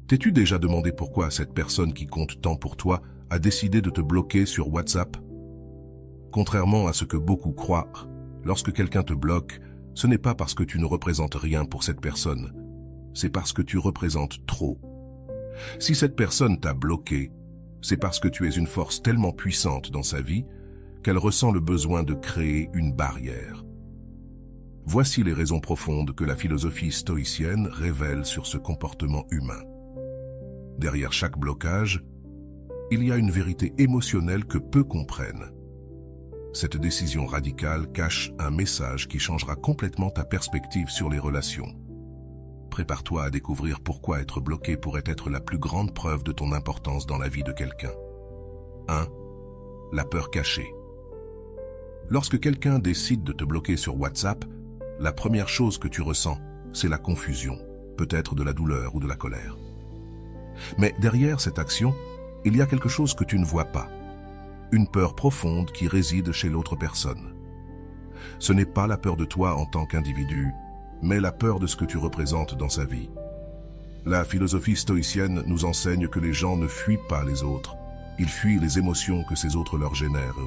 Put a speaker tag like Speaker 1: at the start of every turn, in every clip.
Speaker 1: T'es-tu déjà demandé pourquoi cette personne qui compte tant pour toi a décidé de te bloquer sur WhatsApp? Contrairement à ce que beaucoup croient, lorsque quelqu'un te bloque, ce n'est pas parce que tu ne représentes rien pour cette personne, c'est parce que tu représentes trop. Si cette personne t'a bloqué, c'est parce que tu es une force tellement puissante dans sa vie qu'elle ressent le besoin de créer une barrière. Voici les raisons profondes que la philosophie stoïcienne révèle sur ce comportement humain. Derrière chaque blocage, il y a une vérité émotionnelle que peu comprennent. Cette décision radicale cache un message qui changera complètement ta perspective sur les relations. Prépare-toi à découvrir pourquoi être bloqué pourrait être la plus grande preuve de ton importance dans la vie de quelqu'un. 1. La peur cachée. Lorsque quelqu'un décide de te bloquer sur WhatsApp, la première chose que tu ressens, c'est la confusion, peut-être de la douleur ou de la colère. Mais derrière cette action, il y a quelque chose que tu ne vois pas. Une peur profonde qui réside chez l'autre personne. Ce n'est pas la peur de toi en tant qu'individu, mais la peur de ce que tu représentes dans sa vie. La philosophie stoïcienne nous enseigne que les gens ne fuient pas les autres, ils fuient les émotions que ces autres leur génèrent.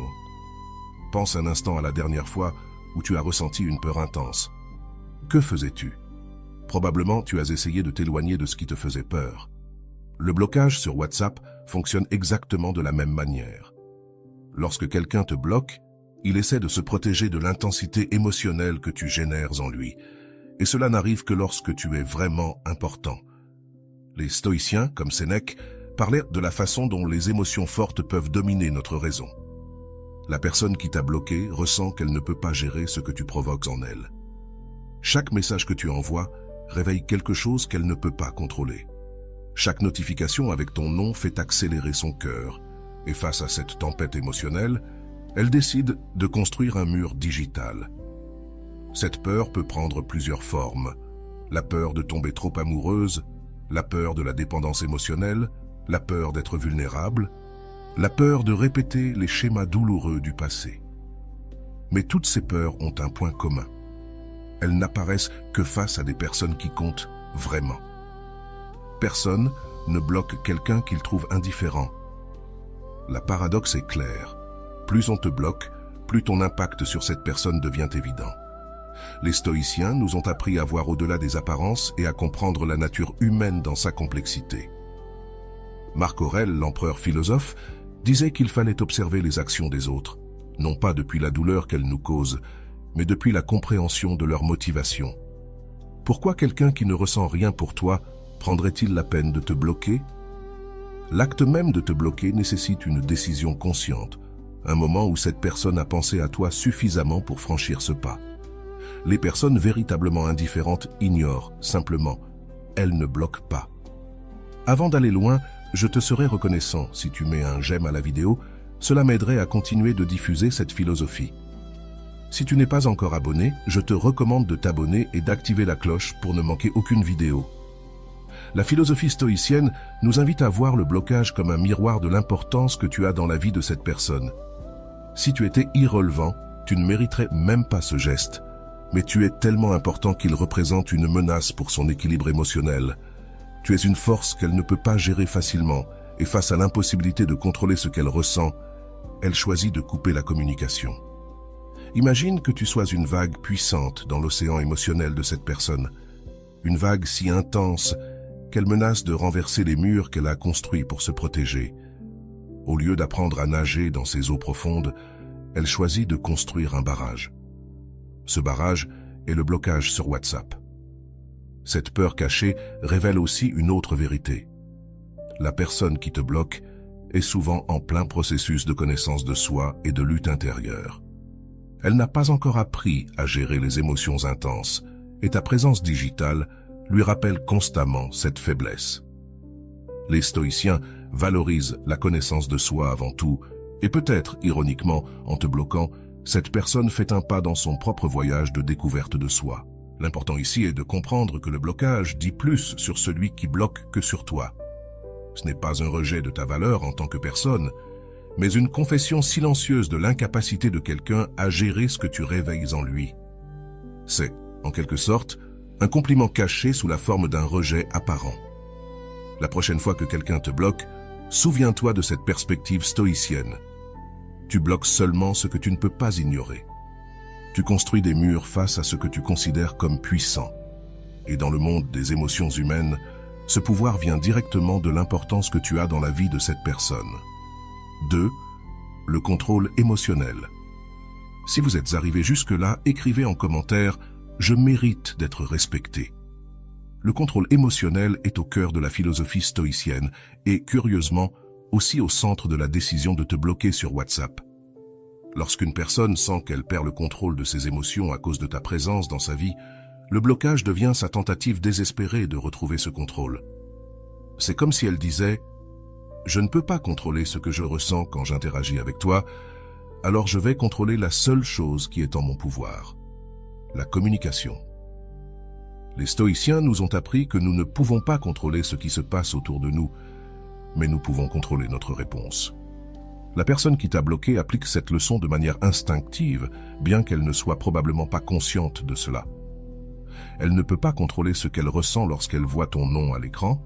Speaker 1: Pense un instant à la dernière fois où tu as ressenti une peur intense. Que faisais-tu? Probablement tu as essayé de t'éloigner de ce qui te faisait peur. Le blocage sur WhatsApp fonctionne exactement de la même manière. Lorsque quelqu'un te bloque, il essaie de se protéger de l'intensité émotionnelle que tu génères en lui. Et cela n'arrive que lorsque tu es vraiment important. Les stoïciens, comme Sénèque, parlaient de la façon dont les émotions fortes peuvent dominer notre raison. La personne qui t'a bloqué ressent qu'elle ne peut pas gérer ce que tu provoques en elle. Chaque message que tu envoies réveille quelque chose qu'elle ne peut pas contrôler. Chaque notification avec ton nom fait accélérer son cœur. Et face à cette tempête émotionnelle, elle décide de construire un mur digital. Cette peur peut prendre plusieurs formes. La peur de tomber trop amoureuse, la peur de la dépendance émotionnelle, la peur d'être vulnérable, la peur de répéter les schémas douloureux du passé. Mais toutes ces peurs ont un point commun. Elles n'apparaissent que face à des personnes qui comptent vraiment. Personne ne bloque quelqu'un qu'il trouve indifférent. La paradoxe est claire. Plus on te bloque, plus ton impact sur cette personne devient évident. Les stoïciens nous ont appris à voir au-delà des apparences et à comprendre la nature humaine dans sa complexité. Marc Aurèle, l'empereur philosophe, disait qu'il fallait observer les actions des autres, non pas depuis la douleur qu'elles nous causent, mais depuis la compréhension de leur motivation. Pourquoi quelqu'un qui ne ressent rien pour toi prendrait-il la peine de te bloquer? L'acte même de te bloquer nécessite une décision consciente, un moment où cette personne a pensé à toi suffisamment pour franchir ce pas. Les personnes véritablement indifférentes ignorent simplement. Elles ne bloquent pas. Avant d'aller loin, je te serais reconnaissant si tu mets un j'aime à la vidéo, cela m'aiderait à continuer de diffuser cette philosophie. Si tu n'es pas encore abonné, je te recommande de t'abonner et d'activer la cloche pour ne manquer aucune vidéo. La philosophie stoïcienne nous invite à voir le blocage comme un miroir de l'importance que tu as dans la vie de cette personne. Si tu étais irrelevant, tu ne mériterais même pas ce geste. Mais tu es tellement important qu'il représente une menace pour son équilibre émotionnel. Tu es une force qu'elle ne peut pas gérer facilement, et face à l'impossibilité de contrôler ce qu'elle ressent, elle choisit de couper la communication. Imagine que tu sois une vague puissante dans l'océan émotionnel de cette personne. Une vague si intense qu'elle menace de renverser les murs qu'elle a construits pour se protéger. Au lieu d'apprendre à nager dans ces eaux profondes, elle choisit de construire un barrage. Ce barrage est le blocage sur WhatsApp. Cette peur cachée révèle aussi une autre vérité. La personne qui te bloque est souvent en plein processus de connaissance de soi et de lutte intérieure. Elle n'a pas encore appris à gérer les émotions intenses et ta présence digitale lui rappelle constamment cette faiblesse. Les stoïciens valorisent la connaissance de soi avant tout et peut-être, ironiquement, en te bloquant, cette personne fait un pas dans son propre voyage de découverte de soi. L'important ici est de comprendre que le blocage dit plus sur celui qui bloque que sur toi. Ce n'est pas un rejet de ta valeur en tant que personne, mais une confession silencieuse de l'incapacité de quelqu'un à gérer ce que tu réveilles en lui. C'est, en quelque sorte, un compliment caché sous la forme d'un rejet apparent. La prochaine fois que quelqu'un te bloque, souviens-toi de cette perspective stoïcienne. Tu bloques seulement ce que tu ne peux pas ignorer. Tu construis des murs face à ce que tu considères comme puissant. Et dans le monde des émotions humaines, ce pouvoir vient directement de l'importance que tu as dans la vie de cette personne. 2. Le contrôle émotionnel. Si vous êtes arrivé jusque-là, écrivez en commentaire « Je mérite d'être respecté ». Le contrôle émotionnel est au cœur de la philosophie stoïcienne et, curieusement, aussi au centre de la décision de te bloquer sur WhatsApp. Lorsqu'une personne sent qu'elle perd le contrôle de ses émotions à cause de ta présence dans sa vie, le blocage devient sa tentative désespérée de retrouver ce contrôle. C'est comme si elle disait « Je ne peux pas contrôler ce que je ressens quand j'interagis avec toi, alors je vais contrôler la seule chose qui est en mon pouvoir, la communication. » Les stoïciens nous ont appris que nous ne pouvons pas contrôler ce qui se passe autour de nous, mais nous pouvons contrôler notre réponse. La personne qui t'a bloqué applique cette leçon de manière instinctive, bien qu'elle ne soit probablement pas consciente de cela. Elle ne peut pas contrôler ce qu'elle ressent lorsqu'elle voit ton nom à l'écran,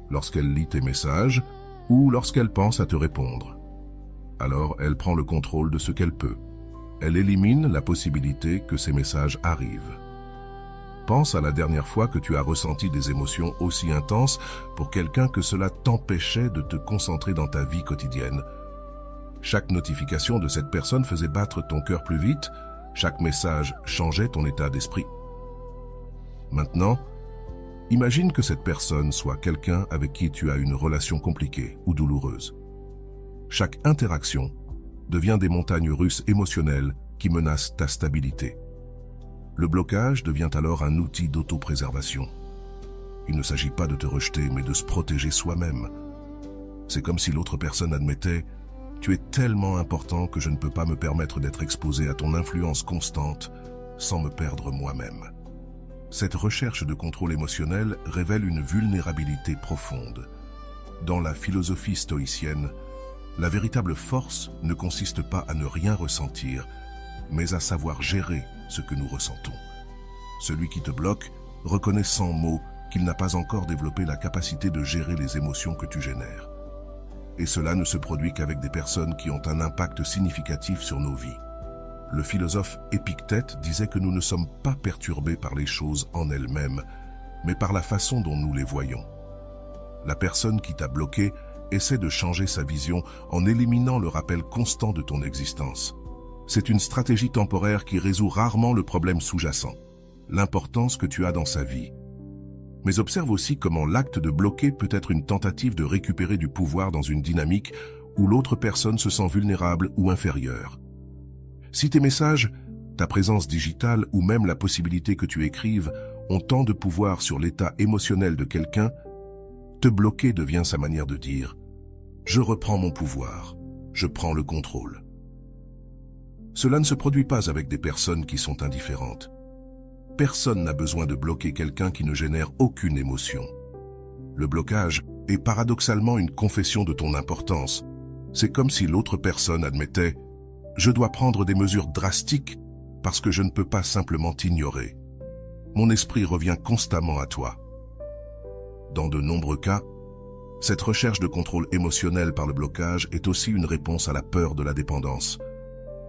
Speaker 1: lorsqu'elle lit tes messages ou lorsqu'elle pense à te répondre. Alors elle prend le contrôle de ce qu'elle peut. Elle élimine la possibilité que ces messages arrivent. Pense à la dernière fois que tu as ressenti des émotions aussi intenses pour quelqu'un que cela t'empêchait de te concentrer dans ta vie quotidienne. Chaque notification de cette personne faisait battre ton cœur plus vite, chaque message changeait ton état d'esprit. Maintenant, imagine que cette personne soit quelqu'un avec qui tu as une relation compliquée ou douloureuse. Chaque interaction devient des montagnes russes émotionnelles qui menacent ta stabilité. Le blocage devient alors un outil d'autopréservation. Il ne s'agit pas de te rejeter, mais de se protéger soi-même. C'est comme si l'autre personne admettait « Tu es tellement important que je ne peux pas me permettre d'être exposé à ton influence constante sans me perdre moi-même. » Cette recherche de contrôle émotionnel révèle une vulnérabilité profonde. Dans la philosophie stoïcienne, la véritable force ne consiste pas à ne rien ressentir, mais à savoir gérer ce que nous ressentons. Celui qui te bloque reconnaît sans mots qu'il n'a pas encore développé la capacité de gérer les émotions que tu génères. Et cela ne se produit qu'avec des personnes qui ont un impact significatif sur nos vies. Le philosophe Épictète disait que nous ne sommes pas perturbés par les choses en elles-mêmes, mais par la façon dont nous les voyons. La personne qui t'a bloqué essaie de changer sa vision en éliminant le rappel constant de ton existence. C'est une stratégie temporaire qui résout rarement le problème sous-jacent, l'importance que tu as dans sa vie. Mais observe aussi comment l'acte de bloquer peut être une tentative de récupérer du pouvoir dans une dynamique où l'autre personne se sent vulnérable ou inférieure. Si tes messages, ta présence digitale ou même la possibilité que tu écrives ont tant de pouvoir sur l'état émotionnel de quelqu'un, te bloquer devient sa manière de dire « Je reprends mon pouvoir, je prends le contrôle ». Cela ne se produit pas avec des personnes qui sont indifférentes. Personne n'a besoin de bloquer quelqu'un qui ne génère aucune émotion. Le blocage est paradoxalement une confession de ton importance. C'est comme si l'autre personne admettait « Je dois prendre des mesures drastiques parce que je ne peux pas simplement t'ignorer. Mon esprit revient constamment à toi. » Dans de nombreux cas, cette recherche de contrôle émotionnel par le blocage est aussi une réponse à la peur de la dépendance.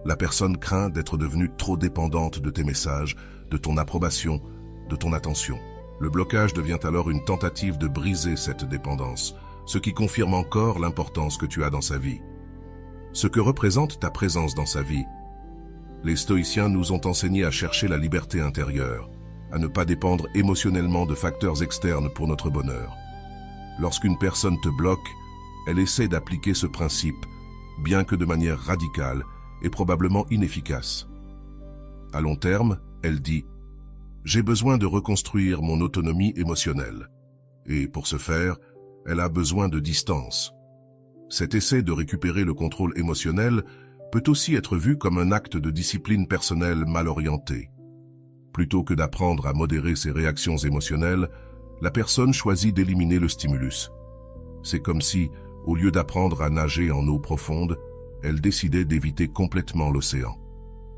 Speaker 1: La personne craint d'être devenue trop dépendante de tes messages, de ton approbation, de ton attention. Le blocage devient alors une tentative de briser cette dépendance, ce qui confirme encore l'importance que tu as dans sa vie. Ce que représente ta présence dans sa vie. Les stoïciens nous ont enseigné à chercher la liberté intérieure, à ne pas dépendre émotionnellement de facteurs externes pour notre bonheur. Lorsqu'une personne te bloque, elle essaie d'appliquer ce principe, bien que de manière radicale et probablement inefficace. À long terme, elle dit « J'ai besoin de reconstruire mon autonomie émotionnelle ». Et pour ce faire, elle a besoin de distance. Cet essai de récupérer le contrôle émotionnel peut aussi être vu comme un acte de discipline personnelle mal orienté. Plutôt que d'apprendre à modérer ses réactions émotionnelles, la personne choisit d'éliminer le stimulus. C'est comme si, au lieu d'apprendre à nager en eau profonde, elle décidait d'éviter complètement l'océan.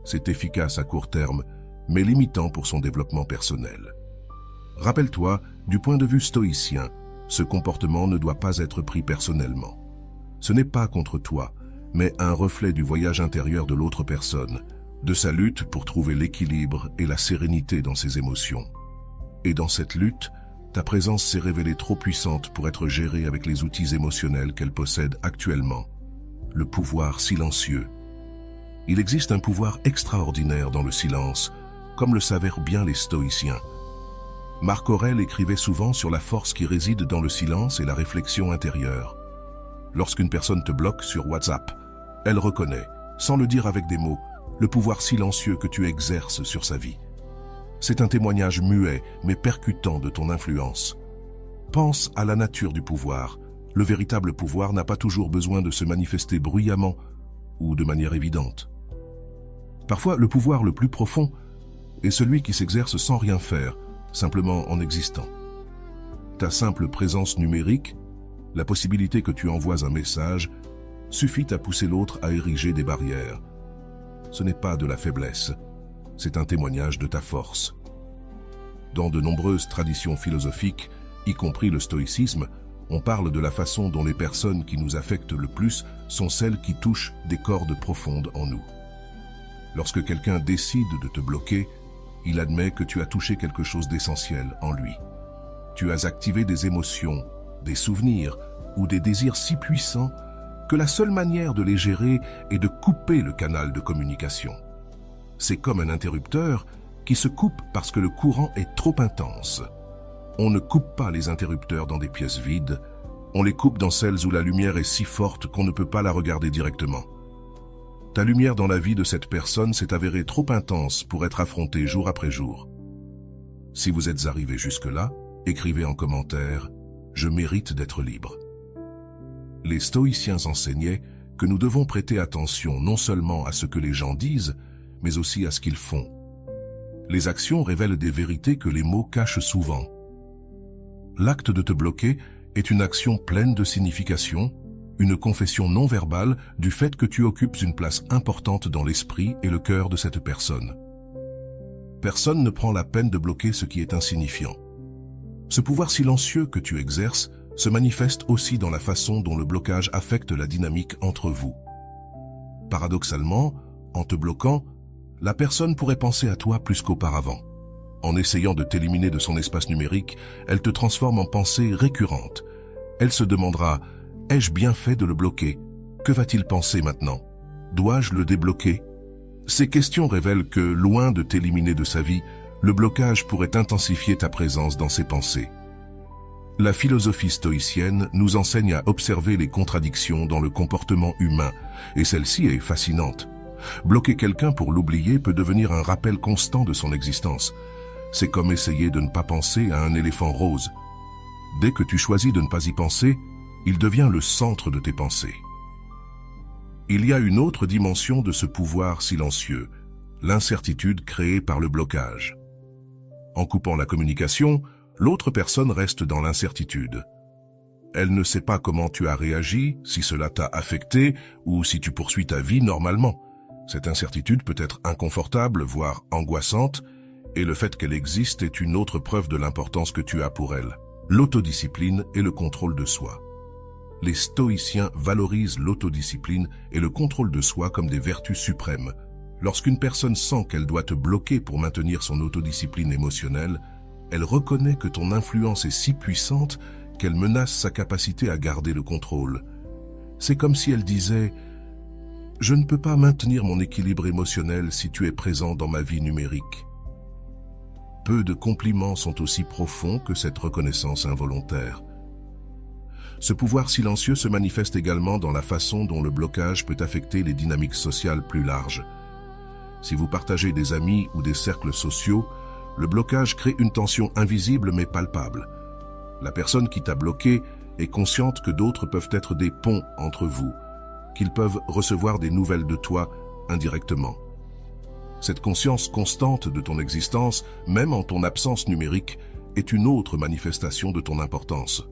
Speaker 1: C'est efficace à court terme, mais limitant pour son développement personnel. Rappelle-toi, du point de vue stoïcien, ce comportement ne doit pas être pris personnellement. Ce n'est pas contre toi, mais un reflet du voyage intérieur de l'autre personne, de sa lutte pour trouver l'équilibre et la sérénité dans ses émotions. Et dans cette lutte, ta présence s'est révélée trop puissante pour être gérée avec les outils émotionnels qu'elle possède actuellement. Le pouvoir silencieux. Il existe un pouvoir extraordinaire dans le silence, comme le savèrent bien les stoïciens. Marc Aurèle écrivait souvent sur la force qui réside dans le silence et la réflexion intérieure. Lorsqu'une personne te bloque sur WhatsApp, elle reconnaît, sans le dire avec des mots, le pouvoir silencieux que tu exerces sur sa vie. C'est un témoignage muet mais percutant de ton influence. Pense à la nature du pouvoir. Le véritable pouvoir n'a pas toujours besoin de se manifester bruyamment ou de manière évidente. Parfois, le pouvoir le plus profond est celui qui s'exerce sans rien faire, simplement en existant. Ta simple présence numérique, la possibilité que tu envoies un message, suffit à pousser l'autre à ériger des barrières. Ce n'est pas de la faiblesse, c'est un témoignage de ta force. Dans de nombreuses traditions philosophiques, y compris le stoïcisme, on parle de la façon dont les personnes qui nous affectent le plus sont celles qui touchent des cordes profondes en nous. Lorsque quelqu'un décide de te bloquer, il admet que tu as touché quelque chose d'essentiel en lui. Tu as activé des émotions, des souvenirs ou des désirs si puissants que la seule manière de les gérer est de couper le canal de communication. C'est comme un interrupteur qui se coupe parce que le courant est trop intense. On ne coupe pas les interrupteurs dans des pièces vides, on les coupe dans celles où la lumière est si forte qu'on ne peut pas la regarder directement. Ta lumière dans la vie de cette personne s'est avérée trop intense pour être affrontée jour après jour. Si vous êtes arrivé jusque-là, écrivez en commentaire « Je mérite d'être libre ». Les stoïciens enseignaient que nous devons prêter attention non seulement à ce que les gens disent, mais aussi à ce qu'ils font. Les actions révèlent des vérités que les mots cachent souvent. L'acte de te bloquer est une action pleine de signification, une confession non verbale du fait que tu occupes une place importante dans l'esprit et le cœur de cette personne. Personne ne prend la peine de bloquer ce qui est insignifiant. Ce pouvoir silencieux que tu exerces se manifeste aussi dans la façon dont le blocage affecte la dynamique entre vous. Paradoxalement, en te bloquant, la personne pourrait penser à toi plus qu'auparavant. En essayant de t'éliminer de son espace numérique, elle te transforme en pensée récurrente. Elle se demandera « Ai-je bien fait de le bloquer? Que va-t-il penser maintenant? Dois-je le débloquer ?» Ces questions révèlent que, loin de t'éliminer de sa vie, le blocage pourrait intensifier ta présence dans ses pensées. La philosophie stoïcienne nous enseigne à observer les contradictions dans le comportement humain, et celle-ci est fascinante. Bloquer quelqu'un pour l'oublier peut devenir un rappel constant de son existence. C'est comme essayer de ne pas penser à un éléphant rose. Dès que tu choisis de ne pas y penser, il devient le centre de tes pensées. Il y a une autre dimension de ce pouvoir silencieux, l'incertitude créée par le blocage. En coupant la communication, l'autre personne reste dans l'incertitude. Elle ne sait pas comment tu as réagi, si cela t'a affecté ou si tu poursuis ta vie normalement. Cette incertitude peut être inconfortable, voire angoissante, et le fait qu'elle existe est une autre preuve de l'importance que tu as pour elle. L'autodiscipline et le contrôle de soi. Les stoïciens valorisent l'autodiscipline et le contrôle de soi comme des vertus suprêmes. Lorsqu'une personne sent qu'elle doit te bloquer pour maintenir son autodiscipline émotionnelle, elle reconnaît que ton influence est si puissante qu'elle menace sa capacité à garder le contrôle. C'est comme si elle disait « Je ne peux pas maintenir mon équilibre émotionnel si tu es présent dans ma vie numérique. » Peu de compliments sont aussi profonds que cette reconnaissance involontaire. Ce pouvoir silencieux se manifeste également dans la façon dont le blocage peut affecter les dynamiques sociales plus larges. Si vous partagez des amis ou des cercles sociaux, le blocage crée une tension invisible mais palpable. La personne qui t'a bloqué est consciente que d'autres peuvent être des ponts entre vous, qu'ils peuvent recevoir des nouvelles de toi indirectement. Cette conscience constante de ton existence, même en ton absence numérique, est une autre manifestation de ton importance.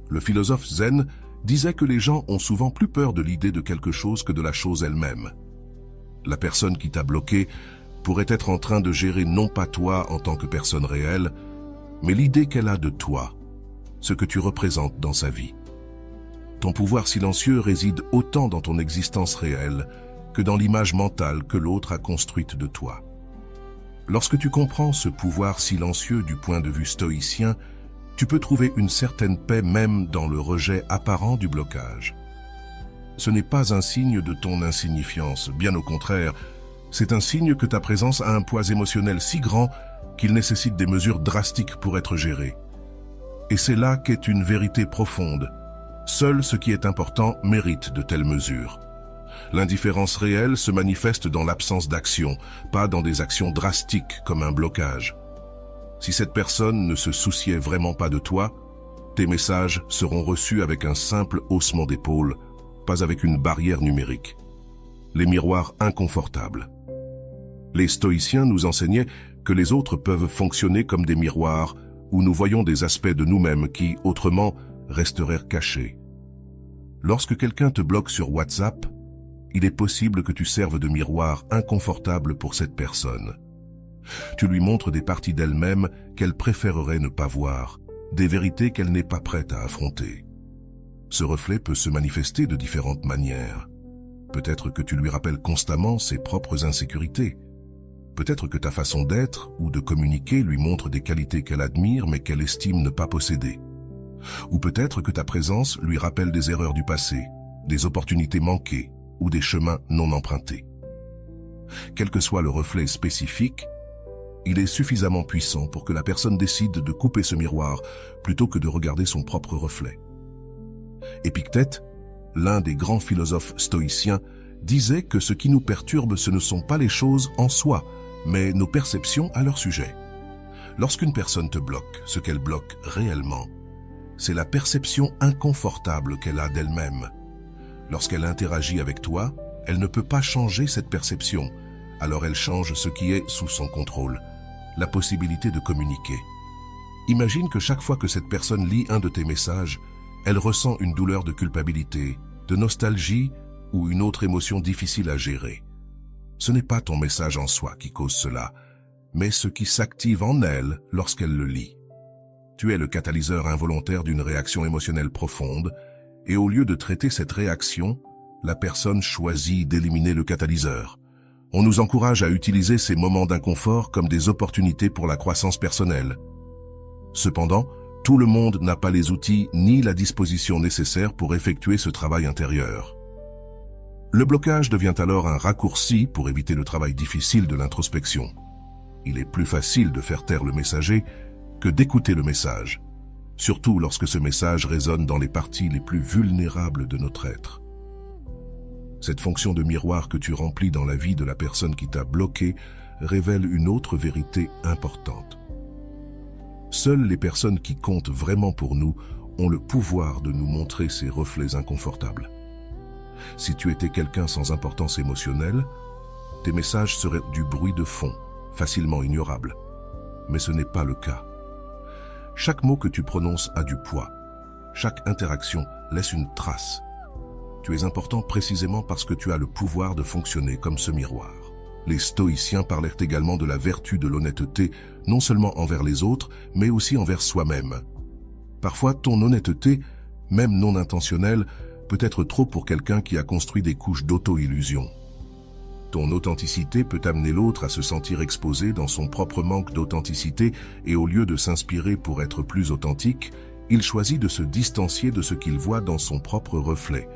Speaker 1: Le philosophe zen disait que les gens ont souvent plus peur de l'idée de quelque chose que de la chose elle-même. La personne qui t'a bloqué pourrait être en train de gérer non pas toi en tant que personne réelle, mais l'idée qu'elle a de toi. ce que tu représentes dans sa vie. Ton pouvoir silencieux réside autant dans ton existence réelle que dans l'image mentale que l'autre a construite de toi. Lorsque tu comprends ce pouvoir silencieux du point de vue stoïcien, tu peux trouver une certaine paix même dans le rejet apparent du blocage. Ce n'est pas un signe de ton insignifiance, bien au contraire, c'est un signe que ta présence a un poids émotionnel si grand qu'il nécessite des mesures drastiques pour être géré. Et c'est là qu'est une vérité profonde. Seul ce qui est important mérite de telles mesures. L'indifférence réelle se manifeste dans l'absence d'action, pas dans des actions drastiques comme un blocage. Si cette personne ne se souciait vraiment pas de toi, tes messages seront reçus avec un simple haussement d'épaule, pas avec une barrière numérique. Les miroirs inconfortables. Les stoïciens nous enseignaient que les autres peuvent fonctionner comme des miroirs où nous voyons des aspects de nous-mêmes qui, autrement, resteraient cachés. Lorsque quelqu'un te bloque sur WhatsApp, il est possible que tu serves de miroir inconfortable pour cette personne. Tu lui montres des parties d'elle-même qu'elle préférerait ne pas voir, des vérités qu'elle n'est pas prête à affronter. Ce reflet peut se manifester de différentes manières. Peut-être que tu lui rappelles constamment ses propres insécurités. Peut-être que ta façon d'être ou de communiquer lui montre des qualités qu'elle admire mais qu'elle estime ne pas posséder. Ou peut-être que ta présence lui rappelle des erreurs du passé, des opportunités manquées ou des chemins non empruntés. Quel que soit le reflet spécifique, il est suffisamment puissant pour que la personne décide de couper ce miroir plutôt que de regarder son propre reflet. Épictète, l'un des grands philosophes stoïciens, disait que ce qui nous perturbe, ce ne sont pas les choses en soi, mais nos perceptions à leur sujet. Lorsqu'une personne te bloque, ce qu'elle bloque réellement, c'est la perception inconfortable qu'elle a d'elle-même. Lorsqu'elle interagit avec toi, elle ne peut pas changer cette perception, alors elle change ce qui est sous son contrôle, la possibilité de communiquer. Imagine que chaque fois que cette personne lit un de tes messages, elle ressent une douleur de culpabilité, de nostalgie ou une autre émotion difficile à gérer. Ce n'est pas ton message en soi qui cause cela, mais ce qui s'active en elle lorsqu'elle le lit. Tu es le catalyseur involontaire d'une réaction émotionnelle profonde, et au lieu de traiter cette réaction, la personne choisit d'éliminer le catalyseur. On nous encourage à utiliser ces moments d'inconfort comme des opportunités pour la croissance personnelle. Cependant, tout le monde n'a pas les outils ni la disposition nécessaire pour effectuer ce travail intérieur. Le blocage devient alors un raccourci pour éviter le travail difficile de l'introspection. Il est plus facile de faire taire le messager que d'écouter le message, surtout lorsque ce message résonne dans les parties les plus vulnérables de notre être. Cette fonction de miroir que tu remplis dans la vie de la personne qui t'a bloqué révèle une autre vérité importante. Seules les personnes qui comptent vraiment pour nous ont le pouvoir de nous montrer ces reflets inconfortables. Si tu étais quelqu'un sans importance émotionnelle, tes messages seraient du bruit de fond, facilement ignorable. Mais ce n'est pas le cas. Chaque mot que tu prononces a du poids. Chaque interaction laisse une trace. Tu es important précisément parce que tu as le pouvoir de fonctionner comme ce miroir. Les stoïciens parlèrent également de la vertu de l'honnêteté, non seulement envers les autres, mais aussi envers soi-même. Parfois, ton honnêteté, même non intentionnelle, peut être trop pour quelqu'un qui a construit des couches d'auto-illusion. Ton authenticité peut amener l'autre à se sentir exposé dans son propre manque d'authenticité et au lieu de s'inspirer pour être plus authentique, il choisit de se distancier de ce qu'il voit dans son propre reflet.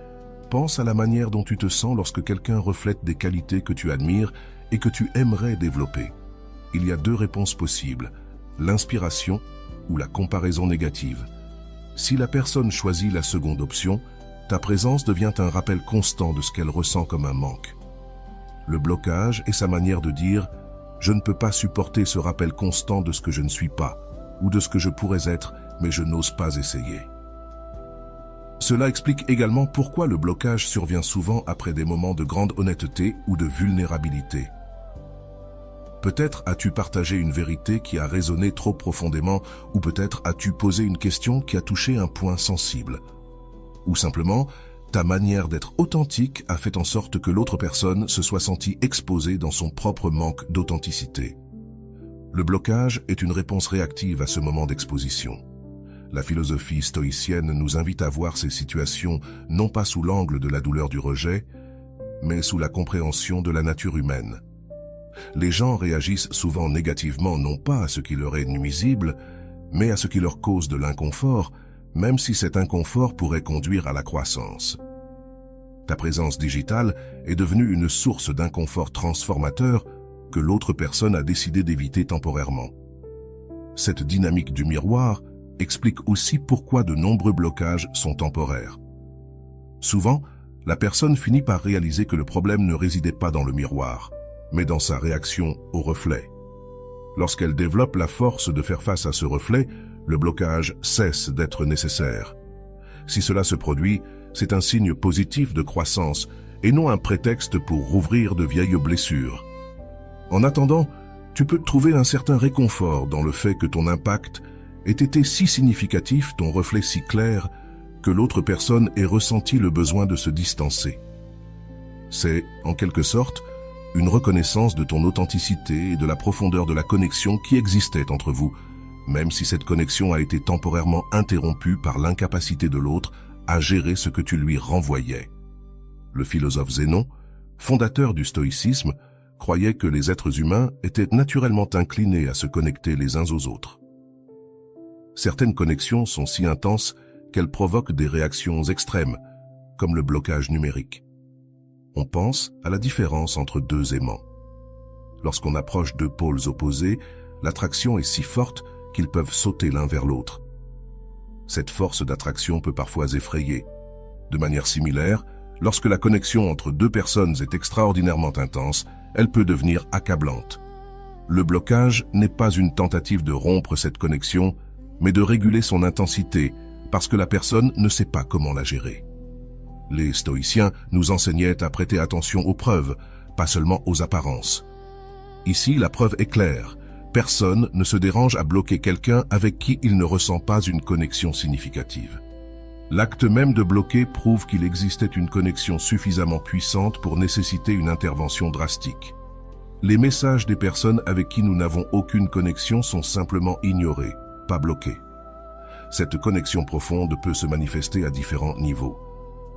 Speaker 1: Pense à la manière dont tu te sens lorsque quelqu'un reflète des qualités que tu admires et que tu aimerais développer. Il y a deux réponses possibles, l'inspiration ou la comparaison négative. Si la personne choisit la seconde option, ta présence devient un rappel constant de ce qu'elle ressent comme un manque. Le blocage est sa manière de dire « Je ne peux pas supporter ce rappel constant de ce que je ne suis pas ou de ce que je pourrais être, mais je n'ose pas essayer. » Cela explique également pourquoi le blocage survient souvent après des moments de grande honnêteté ou de vulnérabilité. Peut-être as-tu partagé une vérité qui a résonné trop profondément, ou peut-être as-tu posé une question qui a touché un point sensible. Ou simplement, ta manière d'être authentique a fait en sorte que l'autre personne se soit sentie exposée dans son propre manque d'authenticité. Le blocage est une réponse réactive à ce moment d'exposition. La philosophie stoïcienne nous invite à voir ces situations non pas sous l'angle de la douleur du rejet, mais sous la compréhension de la nature humaine. Les gens réagissent souvent négativement non pas à ce qui leur est nuisible, mais à ce qui leur cause de l'inconfort, même si cet inconfort pourrait conduire à la croissance. Ta présence digitale est devenue une source d'inconfort transformateur que l'autre personne a décidé d'éviter temporairement. Cette dynamique du miroir explique aussi pourquoi de nombreux blocages sont temporaires. Souvent, la personne finit par réaliser que le problème ne résidait pas dans le miroir, mais dans sa réaction au reflet. Lorsqu'elle développe la force de faire face à ce reflet, le blocage cesse d'être nécessaire. Si cela se produit, c'est un signe positif de croissance et non un prétexte pour rouvrir de vieilles blessures. En attendant, tu peux trouver un certain réconfort dans le fait que ton impact ait été si significatif, ton reflet si clair, que l'autre personne ait ressenti le besoin de se distancer. C'est, en quelque sorte, une reconnaissance de ton authenticité et de la profondeur de la connexion qui existait entre vous, même si cette connexion a été temporairement interrompue par l'incapacité de l'autre à gérer ce que tu lui renvoyais. Le philosophe Zénon, fondateur du stoïcisme, croyait que les êtres humains étaient naturellement inclinés à se connecter les uns aux autres. Certaines connexions sont si intenses qu'elles provoquent des réactions extrêmes, comme le blocage numérique. On pense à la différence entre deux aimants. Lorsqu'on approche deux pôles opposés, l'attraction est si forte qu'ils peuvent sauter l'un vers l'autre. Cette force d'attraction peut parfois effrayer. De manière similaire, lorsque la connexion entre deux personnes est extraordinairement intense, elle peut devenir accablante. Le blocage n'est pas une tentative de rompre cette connexion, mais de réguler son intensité, parce que la personne ne sait pas comment la gérer. Les stoïciens nous enseignaient à prêter attention aux preuves, pas seulement aux apparences. Ici, la preuve est claire. Personne ne se dérange à bloquer quelqu'un avec qui il ne ressent pas une connexion significative. L'acte même de bloquer prouve qu'il existait une connexion suffisamment puissante pour nécessiter une intervention drastique. Les messages des personnes avec qui nous n'avons aucune connexion sont simplement ignorés, pas bloqués. Cette connexion profonde peut se manifester à différents niveaux.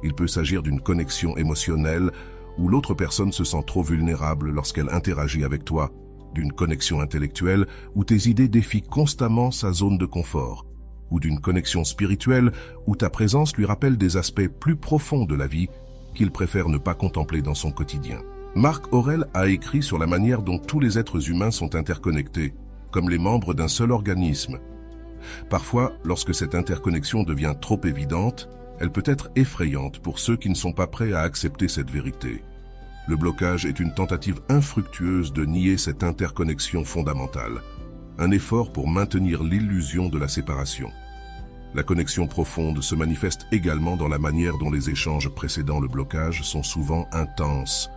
Speaker 1: Il peut s'agir d'une connexion émotionnelle où l'autre personne se sent trop vulnérable lorsqu'elle interagit avec toi, d'une connexion intellectuelle où tes idées défient constamment sa zone de confort, ou d'une connexion spirituelle où ta présence lui rappelle des aspects plus profonds de la vie qu'il préfère ne pas contempler dans son quotidien. Marc Aurèle a écrit sur la manière dont tous les êtres humains sont interconnectés, comme les membres d'un seul organisme. Parfois, lorsque cette interconnexion devient trop évidente, elle peut être effrayante pour ceux qui ne sont pas prêts à accepter cette vérité. Le blocage est une tentative infructueuse de nier cette interconnexion fondamentale, un effort pour maintenir l'illusion de la séparation. La connexion profonde se manifeste également dans la manière dont les échanges précédant le blocage sont souvent intenses.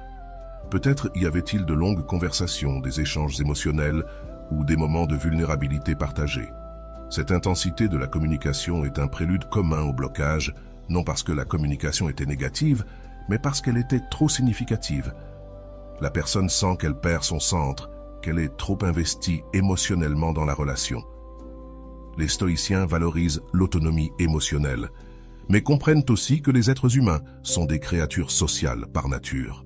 Speaker 1: Peut-être y avait-il de longues conversations, des échanges émotionnels ou des moments de vulnérabilité partagés. Cette intensité de la communication est un prélude commun au blocage, non parce que la communication était négative, mais parce qu'elle était trop significative. La personne sent qu'elle perd son centre, qu'elle est trop investie émotionnellement dans la relation. Les stoïciens valorisent l'autonomie émotionnelle, mais comprennent aussi que les êtres humains sont des créatures sociales par nature.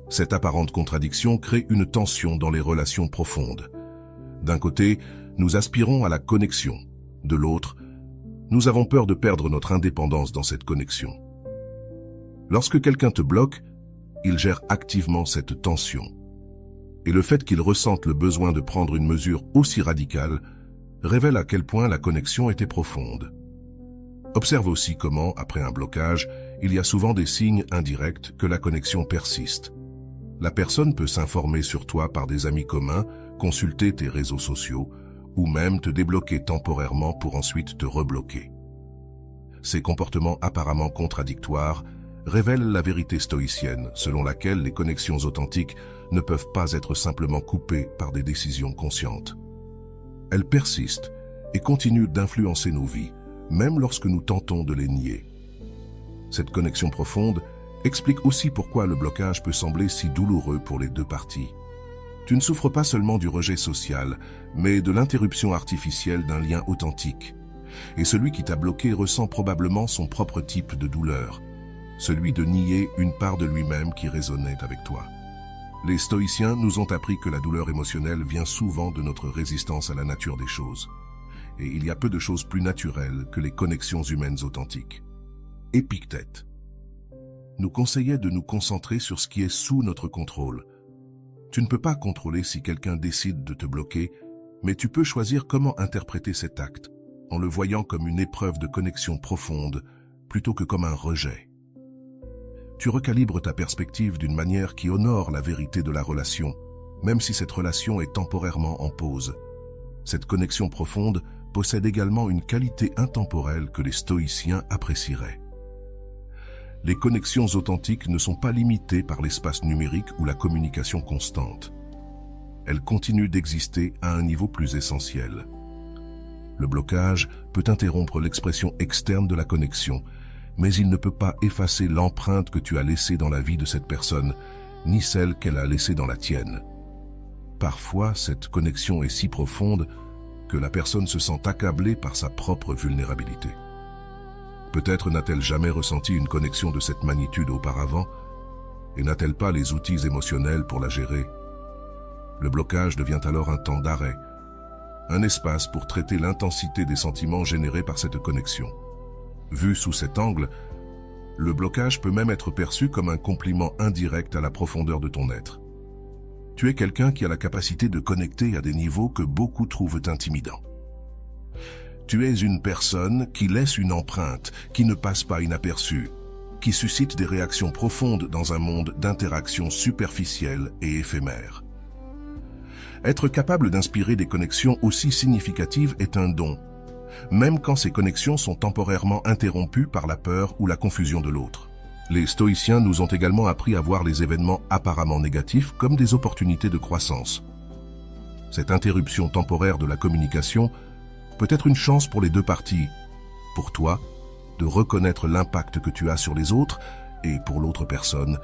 Speaker 1: Cette apparente contradiction crée une tension dans les relations profondes. D'un côté, nous aspirons à la connexion. De l'autre, nous avons peur de perdre notre indépendance dans cette connexion. Lorsque quelqu'un te bloque, il gère activement cette tension. Et le fait qu'il ressente le besoin de prendre une mesure aussi radicale révèle à quel point la connexion était profonde. Observe aussi comment, après un blocage, il y a souvent des signes indirects que la connexion persiste. La personne peut s'informer sur toi par des amis communs, consulter tes réseaux sociaux, ou même te débloquer temporairement pour ensuite te rebloquer. Ces comportements apparemment contradictoires révèlent la vérité stoïcienne selon laquelle les connexions authentiques ne peuvent pas être simplement coupées par des décisions conscientes. Elles persistent et continuent d'influencer nos vies, même lorsque nous tentons de les nier. Cette connexion profonde explique aussi pourquoi le blocage peut sembler si douloureux pour les deux parties. Tu ne souffres pas seulement du rejet social, mais de l'interruption artificielle d'un lien authentique. Et celui qui t'a bloqué ressent probablement son propre type de douleur, celui de nier une part de lui-même qui résonnait avec toi. Les stoïciens nous ont appris que la douleur émotionnelle vient souvent de notre résistance à la nature des choses. Et il y a peu de choses plus naturelles que les connexions humaines authentiques. Épictète nous conseillait de nous concentrer sur ce qui est sous notre contrôle. Tu ne peux pas contrôler si quelqu'un décide de te bloquer, mais tu peux choisir comment interpréter cet acte, en le voyant comme une épreuve de connexion profonde, plutôt que comme un rejet. Tu recalibres ta perspective d'une manière qui honore la vérité de la relation, même si cette relation est temporairement en pause. Cette connexion profonde possède également une qualité intemporelle que les stoïciens apprécieraient. Les connexions authentiques ne sont pas limitées par l'espace numérique ou la communication constante. Elles continuent d'exister à un niveau plus essentiel. Le blocage peut interrompre l'expression externe de la connexion, mais il ne peut pas effacer l'empreinte que tu as laissée dans la vie de cette personne, ni celle qu'elle a laissée dans la tienne. Parfois, cette connexion est si profonde que la personne se sent accablée par sa propre vulnérabilité. Peut-être n'a-t-elle jamais ressenti une connexion de cette magnitude auparavant, et n'a-t-elle pas les outils émotionnels pour la gérer. Le blocage devient alors un temps d'arrêt, un espace pour traiter l'intensité des sentiments générés par cette connexion. Vu sous cet angle, le blocage peut même être perçu comme un compliment indirect à la profondeur de ton être. Tu es quelqu'un qui a la capacité de connecter à des niveaux que beaucoup trouvent intimidants. Tu es une personne qui laisse une empreinte, qui ne passe pas inaperçue, qui suscite des réactions profondes dans un monde d'interactions superficielles et éphémères. Être capable d'inspirer des connexions aussi significatives est un don, même quand ces connexions sont temporairement interrompues par la peur ou la confusion de l'autre. Les stoïciens nous ont également appris à voir les événements apparemment négatifs comme des opportunités de croissance. Cette interruption temporaire de la communication peut être une chance pour les deux parties, pour toi, de reconnaître l'impact que tu as sur les autres, et pour l'autre personne,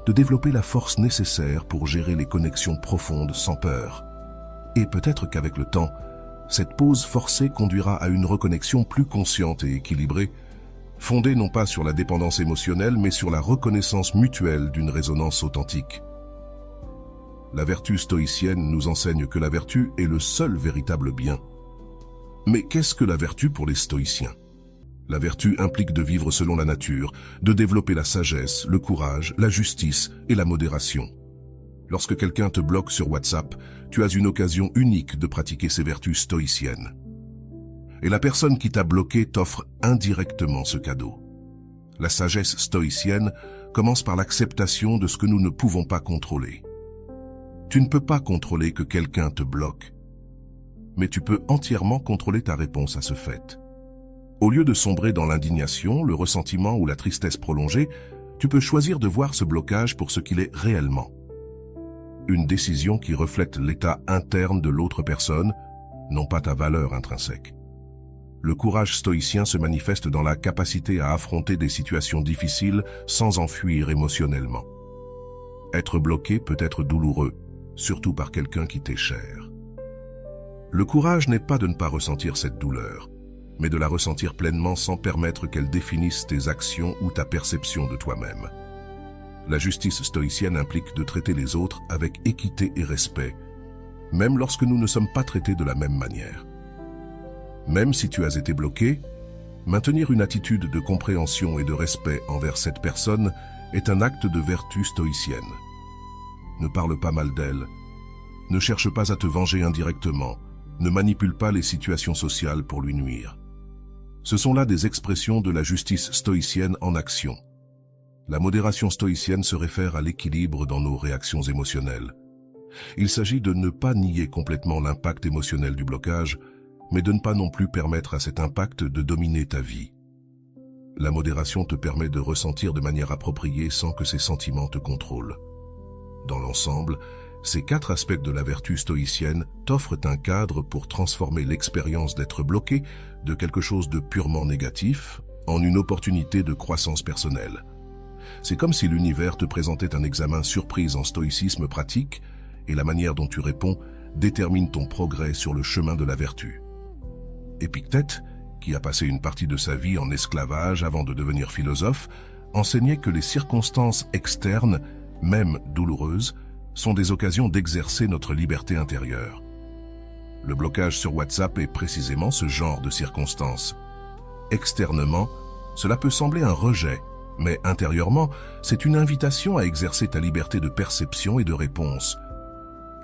Speaker 1: de développer la force nécessaire pour gérer les connexions profondes sans peur. Et peut-être qu'avec le temps, cette pause forcée conduira à une reconnexion plus consciente et équilibrée, fondée non pas sur la dépendance émotionnelle, mais sur la reconnaissance mutuelle d'une résonance authentique. La vertu stoïcienne nous enseigne que la vertu est le seul véritable bien. Mais qu'est-ce que la vertu pour les stoïciens? La vertu implique de vivre selon la nature, de développer la sagesse, le courage, la justice et la modération. Lorsque quelqu'un te bloque sur WhatsApp, tu as une occasion unique de pratiquer ces vertus stoïciennes. Et la personne qui t'a bloqué t'offre indirectement ce cadeau. La sagesse stoïcienne commence par l'acceptation de ce que nous ne pouvons pas contrôler. Tu ne peux pas contrôler que quelqu'un te bloque, mais tu peux entièrement contrôler ta réponse à ce fait. Au lieu de sombrer dans l'indignation, le ressentiment ou la tristesse prolongée, tu peux choisir de voir ce blocage pour ce qu'il est réellement. Une décision qui reflète l'état interne de l'autre personne, non pas ta valeur intrinsèque. Le courage stoïcien se manifeste dans la capacité à affronter des situations difficiles sans en fuir émotionnellement. Être bloqué peut être douloureux, surtout par quelqu'un qui t'est cher. Le courage n'est pas de ne pas ressentir cette douleur, mais de la ressentir pleinement sans permettre qu'elle définisse tes actions ou ta perception de toi-même. La justice stoïcienne implique de traiter les autres avec équité et respect, même lorsque nous ne sommes pas traités de la même manière. Même si tu as été bloqué, maintenir une attitude de compréhension et de respect envers cette personne est un acte de vertu stoïcienne. Ne parle pas mal d'elle, ne cherche pas à te venger indirectement, ne manipule pas les situations sociales pour lui nuire. Ce sont là des expressions de la justice stoïcienne en action. La modération stoïcienne se réfère à l'équilibre dans nos réactions émotionnelles. Il s'agit de ne pas nier complètement l'impact émotionnel du blocage, mais de ne pas non plus permettre à cet impact de dominer ta vie. La modération te permet de ressentir de manière appropriée sans que ces sentiments te contrôlent. Dans l'ensemble, ces 4 aspects de la vertu stoïcienne t'offrent un cadre pour transformer l'expérience d'être bloqué de quelque chose de purement négatif en une opportunité de croissance personnelle. C'est comme si l'univers te présentait un examen surprise en stoïcisme pratique et la manière dont tu réponds détermine ton progrès sur le chemin de la vertu. Épictète, qui a passé une partie de sa vie en esclavage avant de devenir philosophe, enseignait que les circonstances externes, même douloureuses, sont des occasions d'exercer notre liberté intérieure. Le blocage sur WhatsApp est précisément ce genre de circonstances. Externement, cela peut sembler un rejet, mais intérieurement, c'est une invitation à exercer ta liberté de perception et de réponse.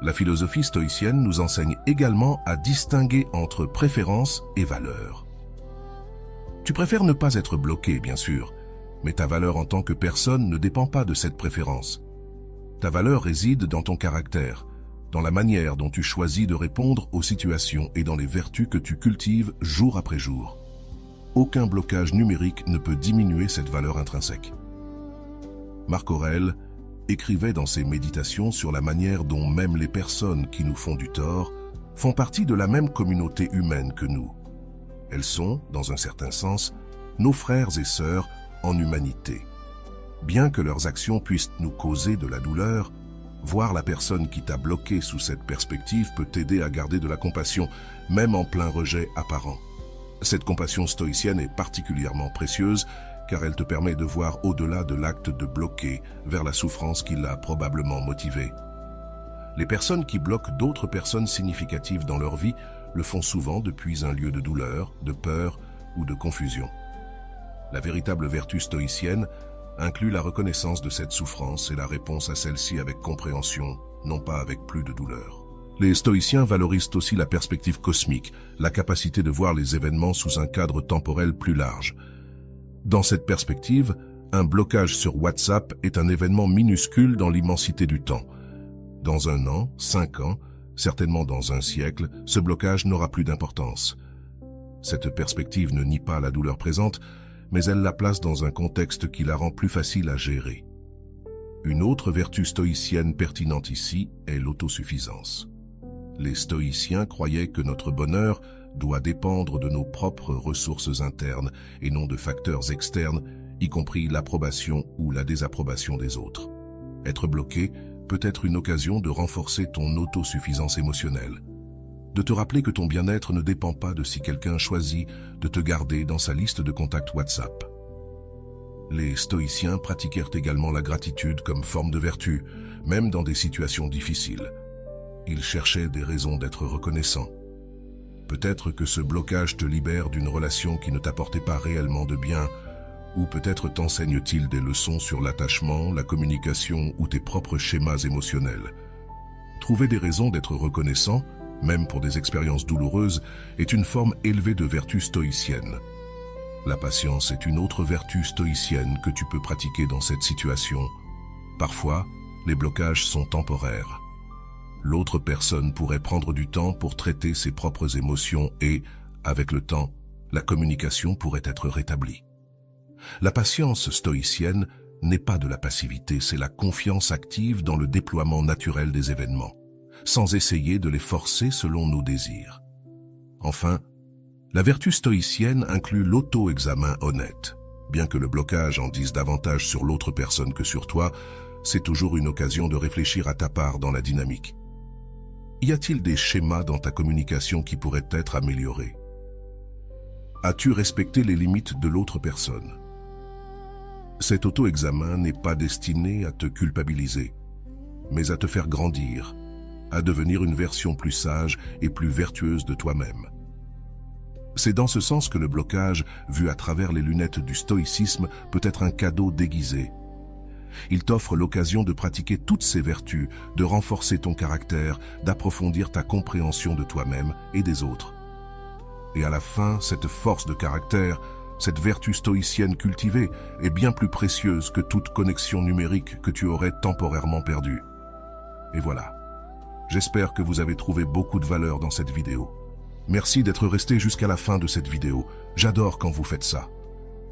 Speaker 1: La philosophie stoïcienne nous enseigne également à distinguer entre préférence et valeur. Tu préfères ne pas être bloqué, bien sûr, mais ta valeur en tant que personne ne dépend pas de cette préférence. Ta valeur réside dans ton caractère, dans la manière dont tu choisis de répondre aux situations et dans les vertus que tu cultives jour après jour. Aucun blocage numérique ne peut diminuer cette valeur intrinsèque. Marc Aurèle écrivait dans ses méditations sur la manière dont même les personnes qui nous font du tort font partie de la même communauté humaine que nous. Elles sont, dans un certain sens, nos frères et sœurs en humanité. Bien que leurs actions puissent nous causer de la douleur, voir la personne qui t'a bloqué sous cette perspective peut t'aider à garder de la compassion, même en plein rejet apparent. Cette compassion stoïcienne est particulièrement précieuse car elle te permet de voir au-delà de l'acte de bloquer vers la souffrance qui l'a probablement motivé. Les personnes qui bloquent d'autres personnes significatives dans leur vie le font souvent depuis un lieu de douleur, de peur ou de confusion. La véritable vertu stoïcienne inclut la reconnaissance de cette souffrance et la réponse à celle-ci avec compréhension, non pas avec plus de douleur. Les stoïciens valorisent aussi la perspective cosmique, la capacité de voir les événements sous un cadre temporel plus large. Dans cette perspective, un blocage sur WhatsApp est un événement minuscule dans l'immensité du temps. Dans 1 an, 5 ans, certainement dans un siècle, ce blocage n'aura plus d'importance. Cette perspective ne nie pas la douleur présente, mais elle la place dans un contexte qui la rend plus facile à gérer. Une autre vertu stoïcienne pertinente ici est l'autosuffisance. Les stoïciens croyaient que notre bonheur doit dépendre de nos propres ressources internes et non de facteurs externes, y compris l'approbation ou la désapprobation des autres. Être bloqué peut être une occasion de renforcer ton autosuffisance émotionnelle, de te rappeler que ton bien-être ne dépend pas de si quelqu'un choisit de te garder dans sa liste de contacts WhatsApp. Les stoïciens pratiquèrent également la gratitude comme forme de vertu, même dans des situations difficiles. Ils cherchaient des raisons d'être reconnaissants. Peut-être que ce blocage te libère d'une relation qui ne t'apportait pas réellement de bien, ou peut-être t'enseigne-t-il des leçons sur l'attachement, la communication ou tes propres schémas émotionnels. Trouver des raisons d'être reconnaissant, même pour des expériences douloureuses, est une forme élevée de vertu stoïcienne. La patience est une autre vertu stoïcienne que tu peux pratiquer dans cette situation. Parfois, les blocages sont temporaires. L'autre personne pourrait prendre du temps pour traiter ses propres émotions et, avec le temps, la communication pourrait être rétablie. La patience stoïcienne n'est pas de la passivité, c'est la confiance active dans le déploiement naturel des événements, sans essayer de les forcer selon nos désirs. Enfin, la vertu stoïcienne inclut l'auto-examen honnête. Bien que le blocage en dise davantage sur l'autre personne que sur toi, c'est toujours une occasion de réfléchir à ta part dans la dynamique. Y a-t-il des schémas dans ta communication qui pourraient être améliorés? As-tu respecté les limites de l'autre personne? Cet auto-examen n'est pas destiné à te culpabiliser, mais à te faire grandir, à devenir une version plus sage et plus vertueuse de toi-même. C'est dans ce sens que le blocage, vu à travers les lunettes du stoïcisme, peut être un cadeau déguisé. Il t'offre l'occasion de pratiquer toutes ces vertus, de renforcer ton caractère, d'approfondir ta compréhension de toi-même et des autres. Et à la fin, cette force de caractère, cette vertu stoïcienne cultivée, est bien plus précieuse que toute connexion numérique que tu aurais temporairement perdue. Et voilà. J'espère que vous avez trouvé beaucoup de valeur dans cette vidéo. Merci d'être resté jusqu'à la fin de cette vidéo. J'adore quand vous faites ça.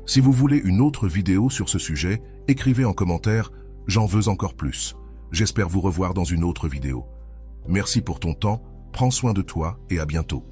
Speaker 1: Si vous voulez une autre vidéo sur ce sujet, écrivez en commentaire « J'en veux encore plus ». J'espère vous revoir dans une autre vidéo. Merci pour ton temps, prends soin de toi et à bientôt.